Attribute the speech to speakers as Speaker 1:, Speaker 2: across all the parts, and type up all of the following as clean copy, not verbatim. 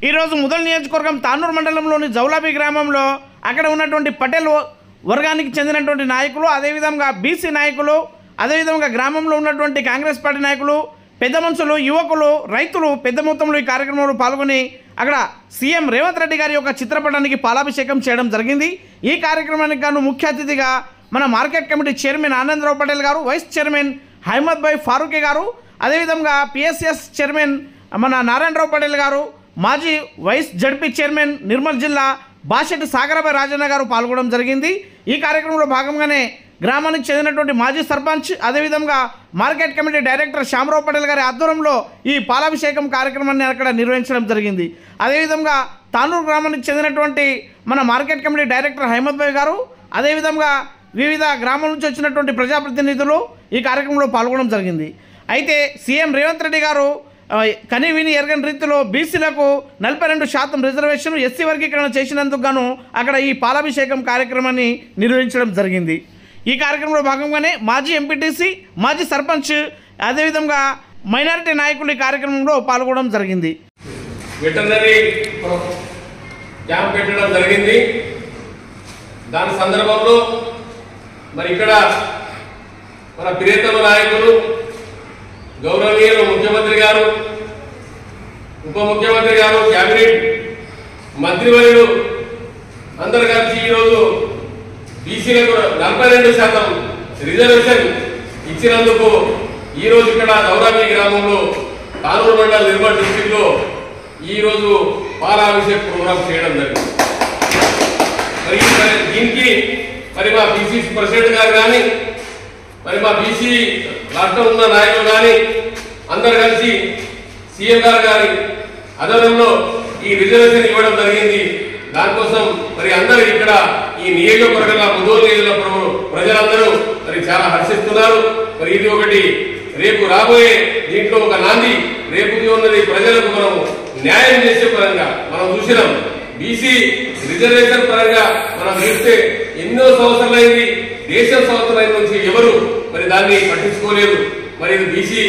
Speaker 1: ఈరోజు ముదల్ నియోజకవర్గం తానూరు మండలంలోని జౌలాబీ గ్రామంలో అక్కడ ఉన్నటువంటి పటేల్ వర్గానికి చెందినటువంటి నాయకులు, అదేవిధంగా బీసీ నాయకులు, అదేవిధంగా గ్రామంలో ఉన్నటువంటి కాంగ్రెస్ పార్టీ నాయకులు, పెద్ద మనుషులు, యువకులు, రైతులు పెద్ద మొత్తంలో ఈ కార్యక్రమంలో పాల్గొని అక్కడ సీఎం రేవంత్ రెడ్డి గారి యొక్క చిత్రపటానికి పాలాభిషేకం చేయడం జరిగింది. ఈ కార్యక్రమానికి గాను ముఖ్య అతిథిగా మన market committee chairman Anandarao Patel గారు, వైస్ చైర్మన్ అహ్మద్ భాయ్ ఫారూఖీ గారు, అదేవిధంగా పిఎస్ఎస్ చైర్మన్ మన నారాయణరావు పటేల్ గారు, మాజీ వైస్ జడ్పీ చైర్మన్ నిర్మల్ జిల్లా బాషెట్టి సాగరబాయ్ రాజన్న గారు పాల్గొనడం జరిగింది. ఈ కార్యక్రమంలో భాగంగానే గ్రామానికి చెందినటువంటి మాజీ సర్పంచ్, అదేవిధంగా market committee director Shyamrao Patel గారి ఆధ్వర్యంలో ఈ పాలాభిషేకం కార్యక్రమాన్ని అక్కడ నిర్వహించడం జరిగింది. అదేవిధంగా తానూరు గ్రామానికి చెందినటువంటి మన మార్కెట్ కమిటీ డైరెక్టర్ అహ్మద్ భాయ్ గారు, అదేవిధంగా వివిధ గ్రామాల నుంచి వచ్చినటువంటి ప్రజాప్రతినిధులు ఈ కార్యక్రమంలో పాల్గొనడం జరిగింది. అయితే సీఎం రేవంత్ రెడ్డి గారు కని విని ఎరగని రీతిలో బీసీలకు 42% రిజర్వేషన్, ఎస్సీ వర్గీకరణ చేసినందుకు గాను అక్కడ ఈ పాలాభిషేకం కార్యక్రమాన్ని నిర్వహించడం జరిగింది. ఈ కార్యక్రమంలో భాగంగానే మాజీ ఎంపీటీసీ, మాజీ సర్పంచ్, అదేవిధంగా మైనారిటీ నాయకులు ఈ కార్యక్రమంలో పాల్గొనడం జరిగింది.
Speaker 2: వెటర్నరీ క్యాంప్ పెట్టడం జరిగింది. దాని సందర్భంలో మరి ఇక్కడ మన ప్రియతమ నాయకులు గౌరవనీయులు ముఖ్యమంత్రి గారు, ఉప ముఖ్యమంత్రి గారు, కేబినెట్ మంత్రివర్యులు అందరు కలిసి ఈరోజు బీసీలకు 42% రిజర్వేషన్ ఇచ్చినందుకు ఈరోజు ఇక్కడ దౌరాబీ గ్రామంలో తానూరు మండల్ నిర్మల్ డిస్టిక్ లో ఈరోజు పాలాభిషేక ప్రోగ్రాం చేయడం జరిగింది. మరి దీనికి మరి మా బీసీ ప్రెసిడెంట్ గారు కానీ, మరి మా బీసీ రాష్ట్రం ఉన్న నాయకులు కానీ అందరు కలిసి సీఎం గారి ఆధ్వర్యంలో ఈ రిజర్వేషన్ ఇవ్వడం జరిగింది. దానికోసం మరి అందరూ ఇక్కడ ఈ నియోజకవర్గంలో ముదోల్ నియోజకవర్గ ప్రజలందరూ మరి చాలా హర్షిస్తున్నారు. మరి ఇది ఒకటి రేపు రాబోయే దీంట్లో ఒక నాంది. రేపు ఉన్నది ప్రజలకు మనం న్యాయం చేసే పరంగా మనం చూసినాం. బీసీ రిజర్వేషన్ పరంగా మనం చూస్తే ఎన్నో సంవత్సరాలైంది, దేశం సంవత్సరాల నుంచి ఎవరు మరి దాన్ని పట్టించుకోలేదు. మరి బీసీ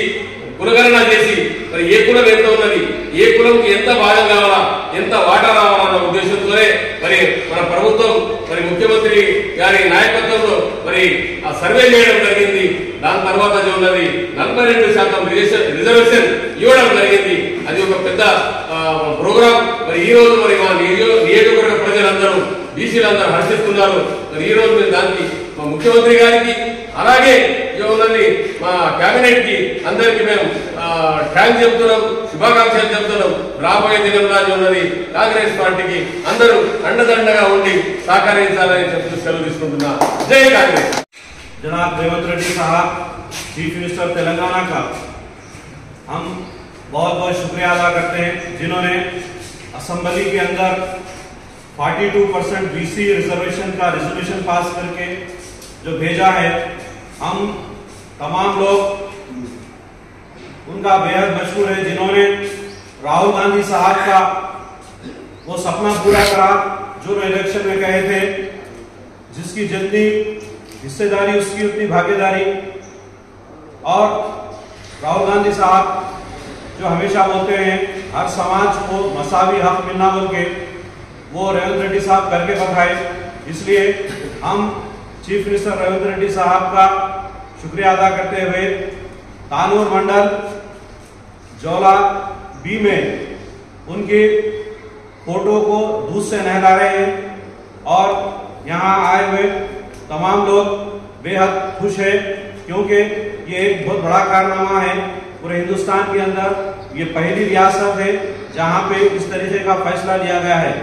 Speaker 2: కులగణన చేసి మరి ఏ కులం ఎంత ఉన్నది, ఏ కులంకి ఎంత భాగం కావాలా, ఎంత వాటా రావాలన్న ఉద్దేశంతోనే మరి మన ప్రభుత్వం మరి ముఖ్యమంత్రి గారి నాయకత్వంలో మరి ఆ సర్వే చేయడం జరిగింది. దాని తర్వాత ఉన్నది 42% రిజర్వేషన్ ఇవ్వడం జరిగింది. అది ఒక పెద్ద ప్రోగ్రాం. మరి ఈ రోజు మరి మా నియోజకవర్గ ప్రజలందరూ బీసీలందరూ హర్షిస్తున్నారు. మరి ఈ రోజు మేము దానికి మా ముఖ్యమంత్రి గారికి, అలాగే ఉన్నది మా కేబినెట్ కి అందరికి మేము థ్యాంక్స్ చెప్తున్నాం, శుభాకాంక్షలు చెప్తున్నాం. రాబోయే దినంలో ఉన్నది కాంగ్రెస్ పార్టీకి అందరూ అండదండగా ఉండి సహకరించాలని చెప్తూ సెలవు తీసుకుంటున్నా. జై కాంగ్రెస్.
Speaker 3: जनाब रेवंत रेड्डी साहब, चीफ मिनिस्टर तेलंगाना का हम बहुत बहुत शुक्रिया अदा करते हैं, जिन्होंने असेंबली के अंदर 42% बीसी रिजर्वेशन का रेजोल्यूशन पास करके जो भेजा है। हम तमाम लोग उनका बेहद मशहूर है, जिन्होंने राहुल गांधी साहब का वो सपना पूरा करा जो इलेक्शन में कहे थे, जिसकी जितनी हिस्सेदारी उसकी उतनी भागीदारी। और राहुल गांधी साहब जो हमेशा बोलते हैं हर समाज को मसावी हक मिलना बोल के, वो रेवंत रेड्डी साहब करके बताए। इसलिए हम चीफ मिनिस्टर रेवंत रेड्डी साहब का शुक्रिया अदा करते हुए तानूर मंडल जौला बी में उनके फोटो को दूध से नहला रहे हैं और यहाँ आए हुए तमाम लोग बेहद खुश है, क्योंकि ये एक बहुत बड़ा कारनामा है। पूरे हिंदुस्तान के अंदर ये पहली रियासत है जहाँ पे इस तरीके का फैसला लिया गया है।